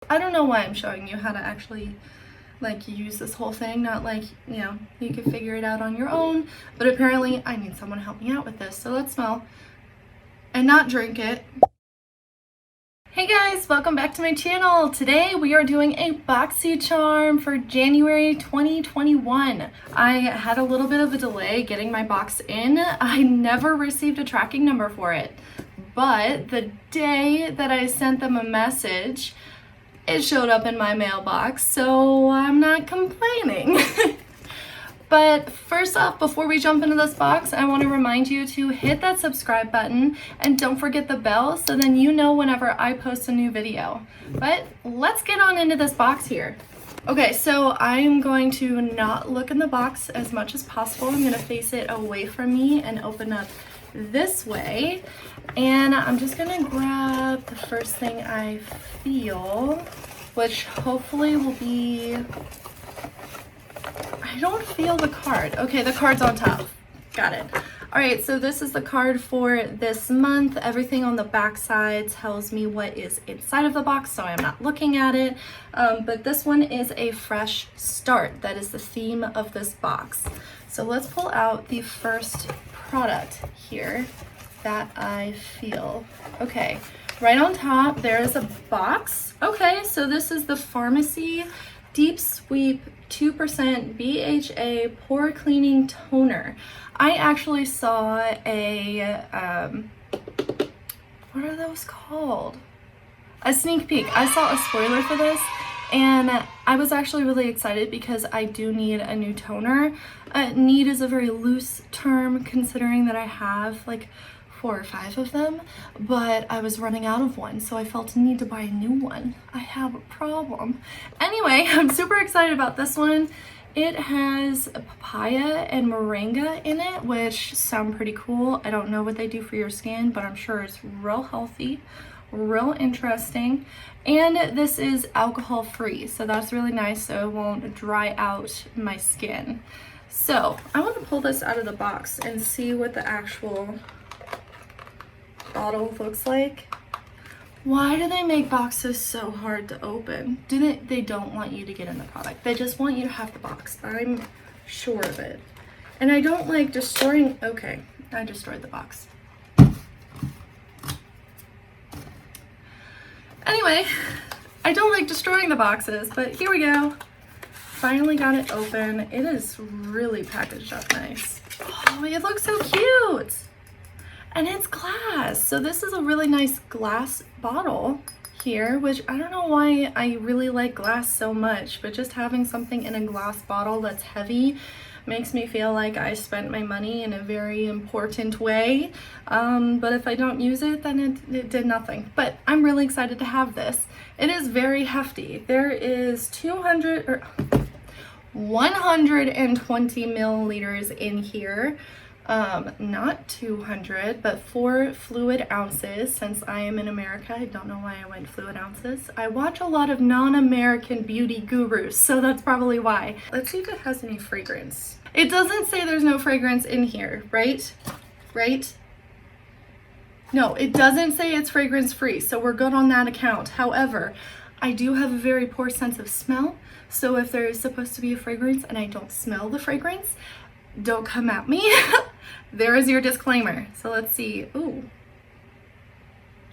I don't know why I'm showing you how to actually like use this whole thing, not like, you know, you can figure it out on your own, but apparently I need someone to help me out with this. So let's smell and not drink it. Hey guys, welcome back to my channel. Today we are doing a boxy charm for January 2021. I had a little bit of a delay getting my box in. I never received a tracking number for it, but the day that I sent them a message, it showed up in my mailbox, so I'm not complaining. But first off, before we jump into this box, I want to remind you to hit that subscribe button and don't forget the bell so then you know whenever I post a new video. But let's get on into this box here. Okay, so I'm going to not look in the box as much as possible. I'm going to face it away from me and open up this way. And I'm just going to grab the first thing I feel, which hopefully will be... I don't feel the card. Okay, the card's on top. Got it. All right, so this is the card for this month. Everything on the back side tells me what is inside of the box, so I'm not looking at it. But this one is a fresh start. That is the theme of this box. So let's pull out the first product here that I feel. Okay, right on top, there is a box. Okay, so this is the FARMACY Deep Sweep 2% BHA Pore Cleaning Toner. I actually saw a, what are those called? A sneak peek. I saw a spoiler for this and I was actually really excited because I do need a new toner. Need is a very loose term considering that I have like 4 or 5 of them, but I was running out of one, so I felt a need to buy a new one. I have a problem. Anyway, I'm super excited about this one. It has papaya and moringa in it, which sound pretty cool. I don't know what they do for your skin, but I'm sure it's real healthy, real interesting. And this is alcohol free, so that's really nice, so it won't dry out my skin. So I want to pull this out of the box and see what the actual bottle looks like. Why do they make boxes so hard to open? They don't want you to get in the product. They just want you to have the box. I'm sure of it. And I don't like destroying... Okay, I destroyed the box. Anyway, I don't like destroying the boxes, but here we go. Finally got it open. It is really packaged up nice. Oh, it looks so cute. And it's glass, so this is a really nice glass bottle here, which I don't know why I really like glass so much, but just having something in a glass bottle that's heavy makes me feel like I spent my money in a very important way. But if I don't use it, then it did nothing. But I'm really excited to have this. It is very hefty. There is 120 milliliters in here. Not 200, but 4 fluid ounces. Since I am in America, I don't know why I went fluid ounces. I watch a lot of non-American beauty gurus, so that's probably why. Let's see if it has any fragrance. It doesn't say there's no fragrance in here, right? Right? No, it doesn't say it's fragrance free, so we're good on that account. However, I do have a very poor sense of smell, so if there is supposed to be a fragrance and I don't smell the fragrance, don't come at me. There is your disclaimer. So let's see. Ooh,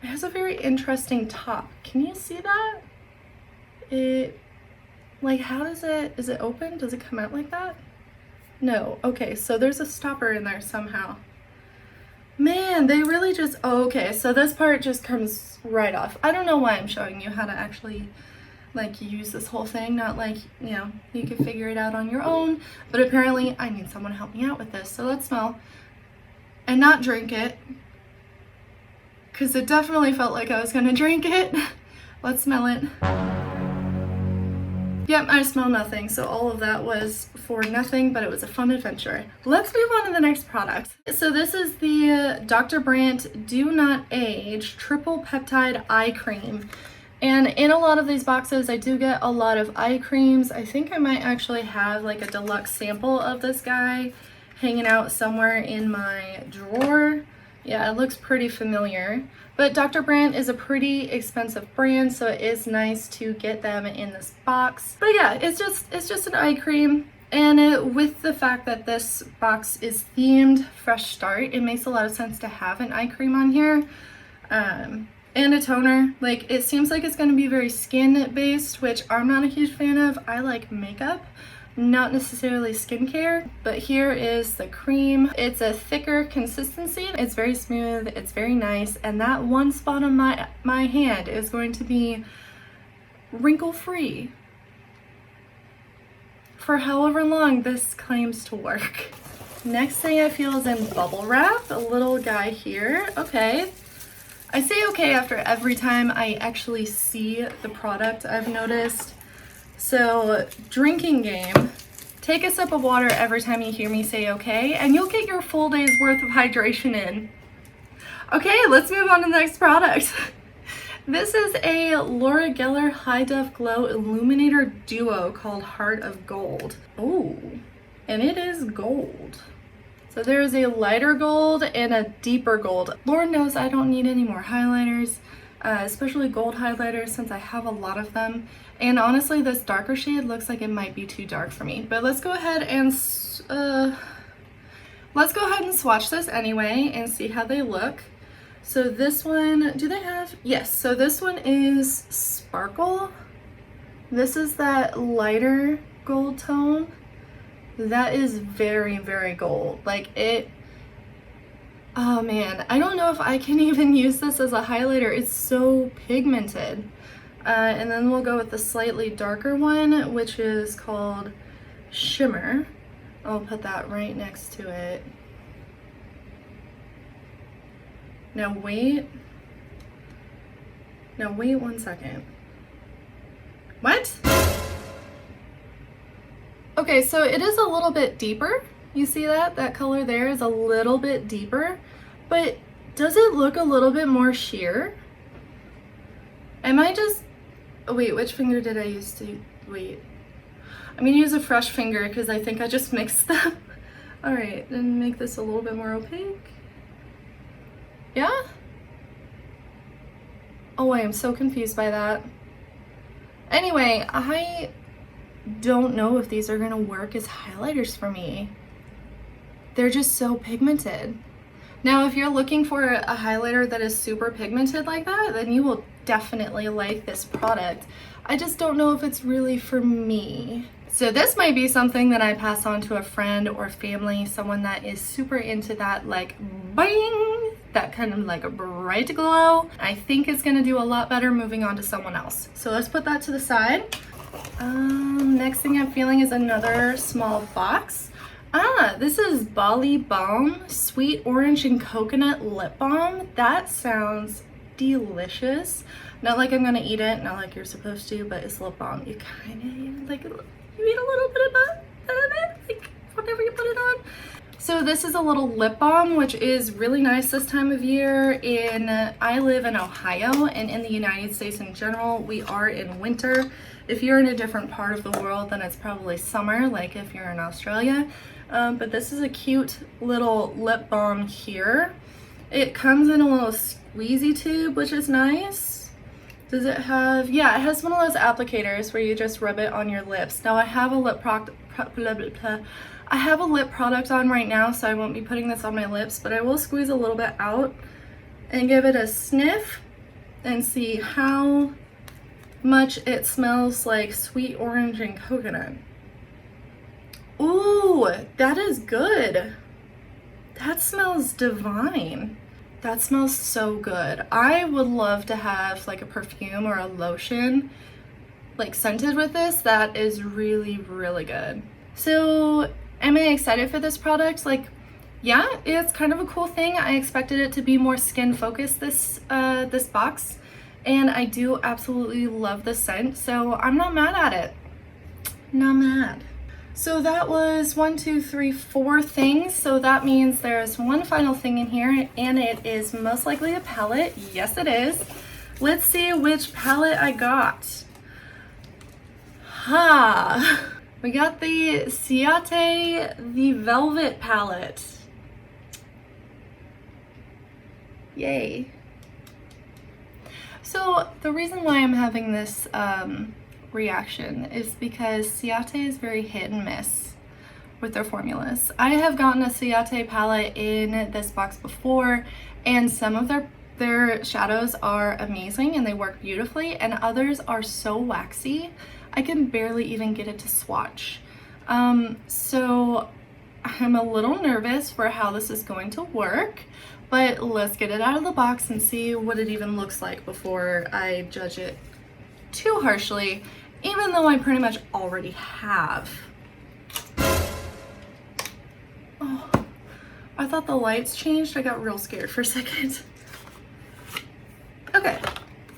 it has a very interesting top. Can you see that? It, like, how does it, is it open? Does it come out like that? No. Okay, so there's a stopper in there somehow. Man, they really just, oh, okay, so this part just comes right off. I don't know why I'm showing you how to actually like use this whole thing, not like, you know, you can figure it out on your own, but apparently I need someone to help me out with this. So let's smell and not drink it, because it definitely felt like I was gonna drink it. Let's smell it. Yep, I smell nothing, so all of that was for nothing, but it was a fun adventure. Let's move on to the next product. So this is the Dr. Brandt Do Not Age Triple Peptide Eye Cream. And in a lot of these boxes, I do get a lot of eye creams. I think I might actually have like a deluxe sample of this guy hanging out somewhere in my drawer. Yeah, it looks pretty familiar. But Dr. Brandt is a pretty expensive brand, so it is nice to get them in this box. But yeah, it's just an eye cream. And with the fact that this box is themed Fresh Start, it makes a lot of sense to have an eye cream on here. And a toner. Like, it seems like it's going to be very skin based, which I'm not a huge fan of. I like makeup, not necessarily skincare. But here is the cream. It's a thicker consistency. It's very smooth. It's very nice. And that one spot on my hand is going to be wrinkle free for however long this claims to work. Next thing I feel is in bubble wrap, a little guy here. Okay. I say okay after every time I actually see the product, I've noticed. So, drinking game. Take a sip of water every time you hear me say okay, and you'll get your full day's worth of hydration in. Okay, let's move on to the next product. This is a Laura Geller High Def Glow Illuminator Duo called Heart of Gold. Oh, and it is gold. So there is a lighter gold and a deeper gold. Lord knows I don't need any more highlighters, especially gold highlighters, since I have a lot of them. And honestly, this darker shade looks like it might be too dark for me. But let's go ahead and swatch this anyway and see how they look. So this one, do they have? Yes, so this one is Sparkle. This is that lighter gold tone. That is very, very gold. Like it, oh man, I don't know if I can even use this as a highlighter. It's so pigmented. And then we'll go with the slightly darker one, which is called Shimmer. I'll put that right next to it. Now wait 1 second. What? Okay, so it is a little bit deeper. You see that? That color there is a little bit deeper, but does it look a little bit more sheer? Am I just, oh wait, which finger did I use to, wait. I'm gonna use a fresh finger because I think I just mixed them. All right, then make this a little bit more opaque. Yeah? Oh, I am so confused by that. Anyway, I don't know if these are gonna work as highlighters for me. They're just so pigmented. Now, if you're looking for a highlighter that is super pigmented like that, then you will definitely like this product. I just don't know if it's really for me. So this might be something that I pass on to a friend or family, someone that is super into that, like, bang, that kind of like a bright glow. I think it's gonna do a lot better moving on to someone else. So let's put that to the side. Next thing I'm feeling is another small box. This is BALI BALM Sweet Orange and Coconut Lip Balm. That sounds delicious. Not like I'm gonna eat it, not like you're supposed to, but it's lip balm. You kind of like, you eat a little bit of it, like whenever you put it on. So this is a little lip balm, which is really nice this time of year. I live in Ohio, and in the United States in general, we are in winter. If you're in a different part of the world, then it's probably summer, like if you're in Australia. But this is a cute little lip balm here. It comes in a little squeezy tube, which is nice. Does it have, yeah, it has one of those applicators where you just rub it on your lips. Now I have a lip product on right now, so I won't be putting this on my lips, but I will squeeze a little bit out and give it a sniff and see how much it smells like sweet orange and coconut. Ooh, that is good. That smells divine. That smells so good. I would love to have like a perfume or a lotion like scented with this. That is really, really good. So am I excited for this product? Like, yeah, it's kind of a cool thing. I expected it to be more skin focused, this box, and I do absolutely love the scent, so I'm not mad at it. Not mad. So that was 1, 2, 3, 4 things. So that means there's one final thing in here, and it is most likely a palette. Yes, it is. Let's see which palette I got. We got the CIATE, the Velvet palette. Yay. So the reason why I'm having this reaction is because CIATE is very hit and miss with their formulas. I have gotten a CIATE palette in this box before, and some of their shadows are amazing and they work beautifully, and others are so waxy I can barely even get it to swatch. So I'm a little nervous for how this is going to work, but let's get it out of the box and see what it even looks like before I judge it too harshly, even though I pretty much already have. Oh, I thought the lights changed. I got real scared for a second. Okay,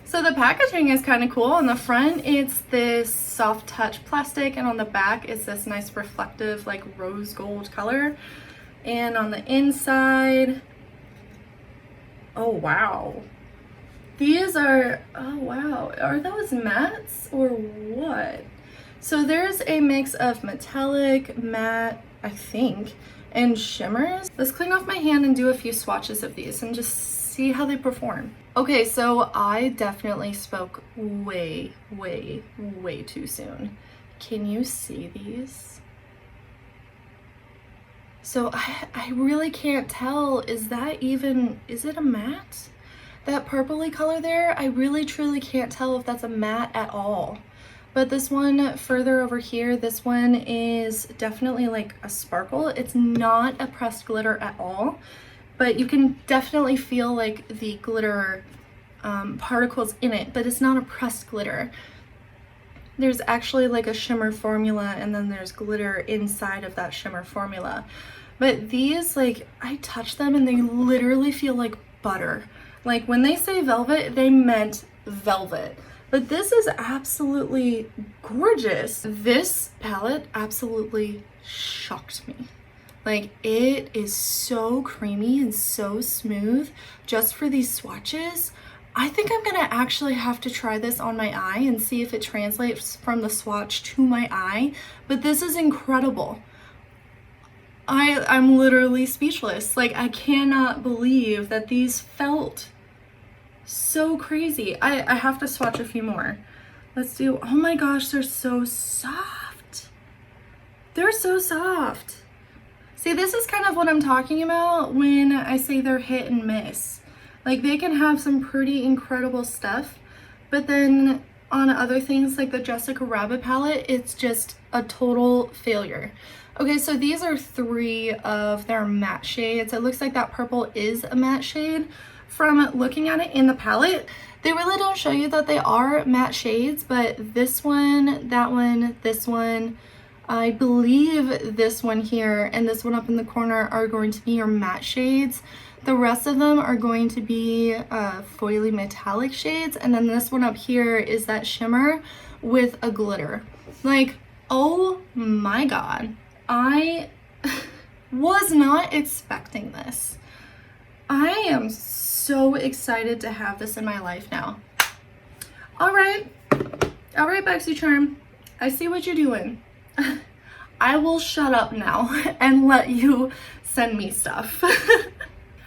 so the packaging is kind of cool. On the front, it's this soft touch plastic, and on the back, it's this nice reflective, like rose gold color. And on the inside, oh wow. These are, oh wow, are those mattes or what? So there's a mix of metallic, matte, I think, and shimmers. Let's clean off my hand and do a few swatches of these and just see how they perform. Okay, so I definitely spoke way too soon. Can you see these? So I really can't tell, is it a matte? That purpley color there, I really truly can't tell if that's a matte at all. But this one further over here, this one is definitely like a sparkle. It's not a pressed glitter at all, but you can definitely feel like the glitter particles in it, but it's not a pressed glitter. There's actually like a shimmer formula, and then there's glitter inside of that shimmer formula. But these, like, I touch them and they literally feel like butter. Like when they say velvet, they meant velvet. But this is absolutely gorgeous. This palette absolutely shocked me. Like, it is so creamy and so smooth just for these swatches. I think I'm gonna actually have to try this on my eye and see if it translates from the swatch to my eye. But this is incredible. I'm literally speechless. Like, I cannot believe that these felt so crazy. I have to swatch a few more. Let's do, oh my gosh, they're so soft. They're so soft. See, this is kind of what I'm talking about when I say they're hit and miss. Like, they can have some pretty incredible stuff, but then on other things like the Jessica Rabbit palette, it's just a total failure. Okay, so these are 3 of their matte shades. It looks like that purple is a matte shade. From looking at it in the palette, they really don't show you that they are matte shades, but this one, that one, this one, I believe this one here and this one up in the corner are going to be your matte shades. The rest of them are going to be foily metallic shades, and then this one up here is that shimmer with a glitter. Like, oh my god, I was not expecting this. I am so excited to have this in my life now. All right, Boxy Charm, I see what you're doing. I will shut up now and let you send me stuff.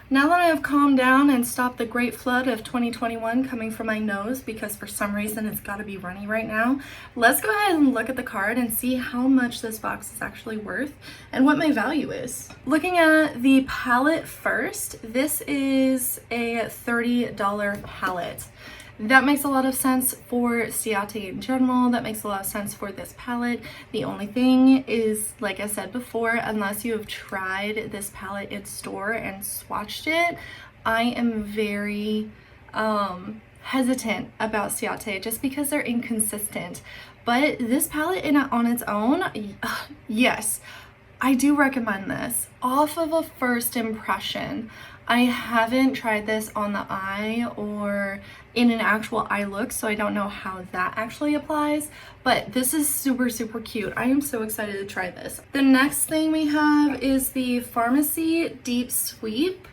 Now that I have calmed down and stopped the great flood of 2021 coming from my nose, because for some reason it's got to be runny right now, let's go ahead and look at the card and see how much this box is actually worth and what my value is. Looking at the palette first, this is a $30 palette. That makes a lot of sense for CIATE in general. That makes a lot of sense for this palette. The only thing is, like I said before, unless you have tried this palette in store and swatched it, I am very hesitant about CIATE just because they're inconsistent. But this palette on its own, yes, I do recommend this. Off of a first impression, I haven't tried this on the eye or in an actual eye look, so I don't know how that actually applies, but this is super cute. I am so excited to try this. The next thing we have is the FARMACY Deep Sweep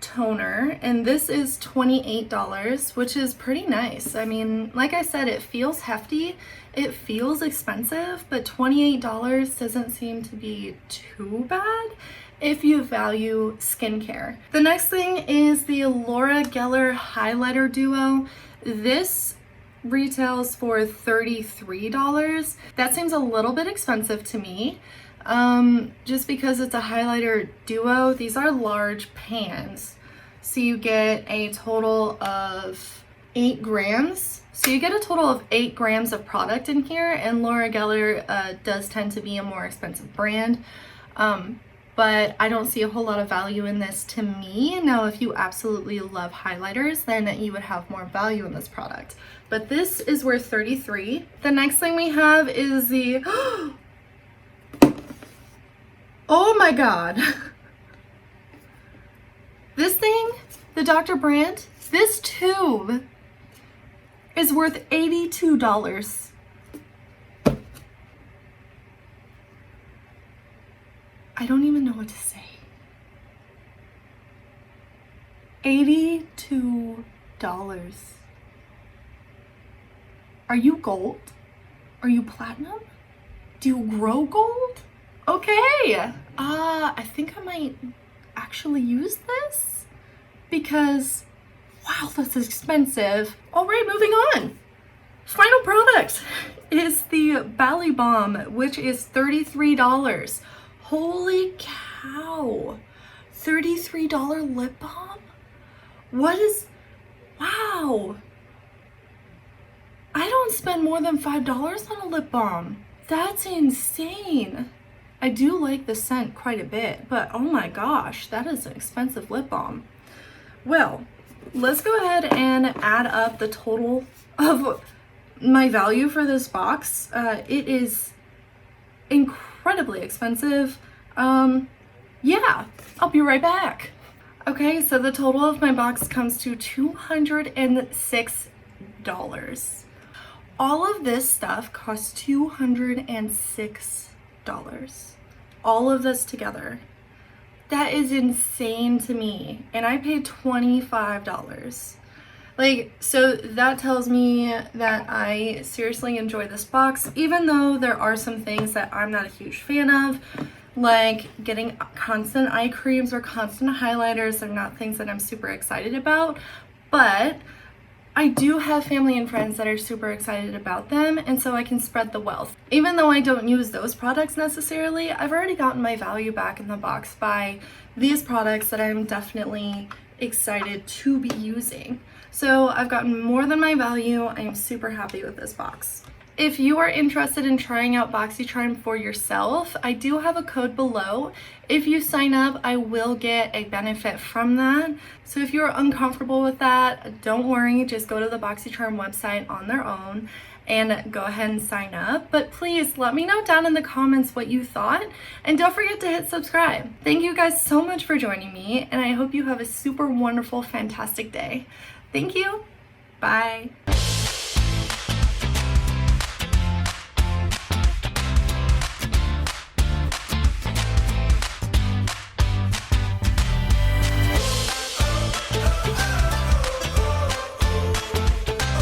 toner, and this is $28, which is pretty nice. I mean, like I said, it feels hefty, it feels expensive, but $28 doesn't seem to be too bad if you value skincare. The next thing is the Laura Geller highlighter duo. This retails for $33. That seems a little bit expensive to me, just because it's a highlighter duo. These are large pans, so you get a total of 8 grams. So you get a total of 8 grams of product in here, and Laura Geller does tend to be a more expensive brand, but I don't see a whole lot of value in this to me. Now, if you absolutely love highlighters, then you would have more value in this product. But this is worth $33. The next thing we have is the, oh my God. This thing, the Dr. Brandt, this tube is worth $82. I don't even know what to say. $82. Are you gold? Are you platinum? Do you grow gold? Okay. I think I might actually use this because, wow, that's expensive. All right, moving on. Final product is the BALI balm, which is $33. Holy cow. $33 lip balm? What is, wow. I don't spend more than $5 on a lip balm. That's insane. I do like the scent quite a bit, but oh my gosh, that is an expensive lip balm. Well, let's go ahead and add up the total of my value for this box. It is incredibly expensive. Yeah, I'll be right back. Okay, so the total of my box comes to $206. All of this stuff costs $206. All of this together. That is insane to me. And I paid $25. Like, so that tells me that I seriously enjoy this box, even though there are some things that I'm not a huge fan of, like getting constant eye creams or constant highlighters. They're not things that I'm super excited about, but I do have family and friends that are super excited about them, and so I can spread the wealth. Even though I don't use those products necessarily, I've already gotten my value back in the box by these products that I'm definitely excited to be using. So I've gotten more than my value. I am super happy with this box. If you are interested in trying out BoxyCharm for yourself, I do have a code below. If you sign up, I will get a benefit from that. So if you're uncomfortable with that, don't worry, just go to the BoxyCharm website on their own and go ahead and sign up. But please let me know down in the comments what you thought, and don't forget to hit subscribe. Thank you guys so much for joining me, and I hope you have a super wonderful, fantastic day. Thank you. Bye.